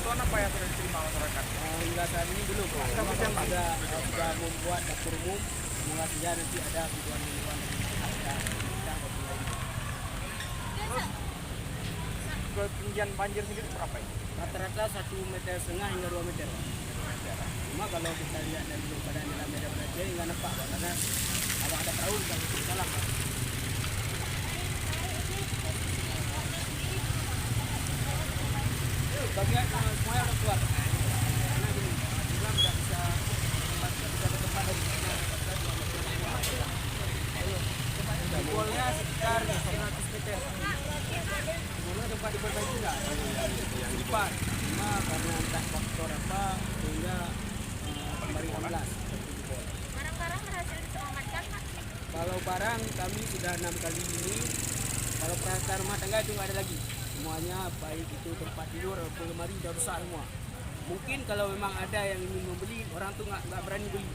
bantuan apa yang sudah diterima masyarakat? Hingga saat ini belum. Kami sudah membuat dapur umum. Semoga saja nanti ada bantuan-bantuan dari pemerintah maupun lainnya. Ketinggian banjir sendiri berapa ini? Rata-rata 1,5 meter hingga 2 meter. Cuma kalau kita lihat dari keadaan dalam media berarti nggak nampak Pak, karena kalau ada perahu kalau kita salah Pak. Bagian semuanya udah keluar. Karena gini, bilang nggak bisa ke tempat dari sana. Jebolnya sekitar 100 meter. Jebolnya tempat diperbaiki nggak? Yang depan. Cuma karena entah faktor apa sehingga kembali amblas. Barang-barang berhasil diselamatkan, Pak? Kalau barang kami sudah 6 kali ini. Kalau peralatan rumah tangga itu nggak ada lagi. Semuanya baik itu tempat tidur atau lemari sudah rusak semua. Mungkin kalau memang ada yang ingin membeli, orang tuh nggak berani beli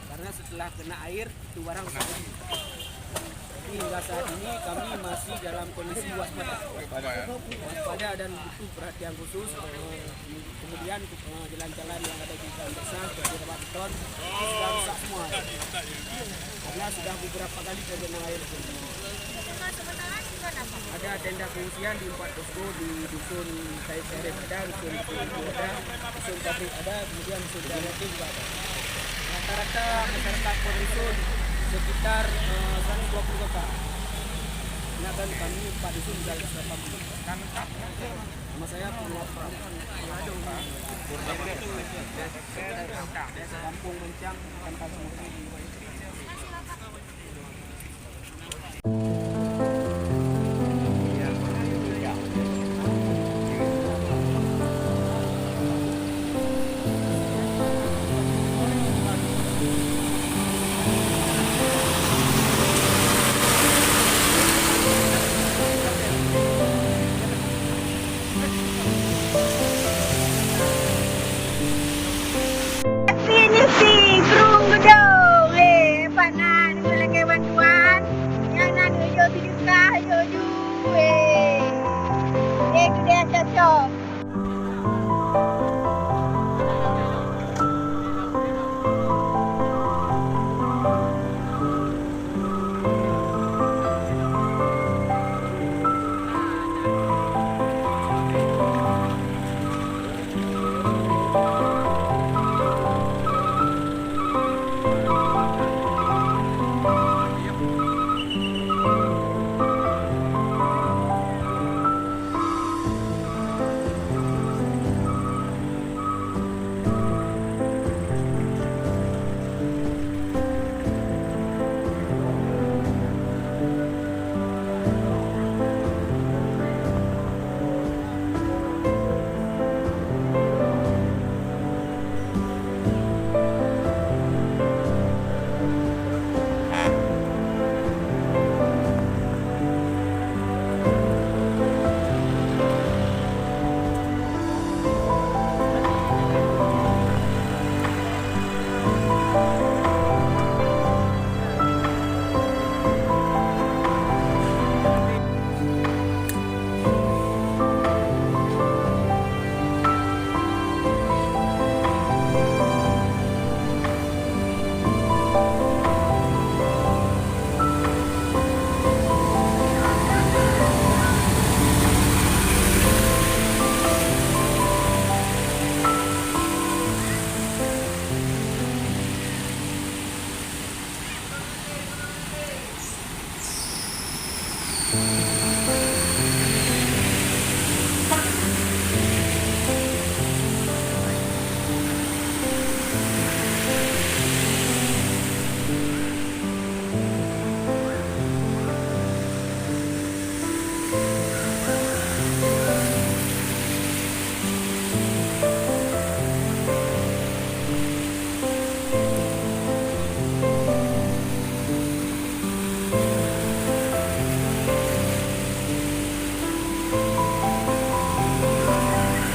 karena setelah kena air itu barang rusak lagi. Jadi hingga saat ini kami masih dalam kondisi waspada. Waspada dan butuh perhatian khusus. Kemudian jalan-jalan yang ada di dalam desa seperti tempat beton itu sudah rusak semua. Karena sudah beberapa kali tergenang air. Rumah sementara di mana, Pak? Ada tenda pengungsian di 4 posko di dusun Said Syarif ada, dusun Ibu ada, dusun Pabrik ada, kemudian dusun Danatin juga ada. Rata-rata masyarakat per dusun sekitar 120 kakak. Ini akan kami 4 dusun sudah 180. Nama saya Purwapra. Kampung Mencang, Kampung Mungkin. Sini sih, kerung gedung. Pak Nan, lagi bantuan. Yang Nan, yo tujuh kah, yo ju. Itu dia cocok.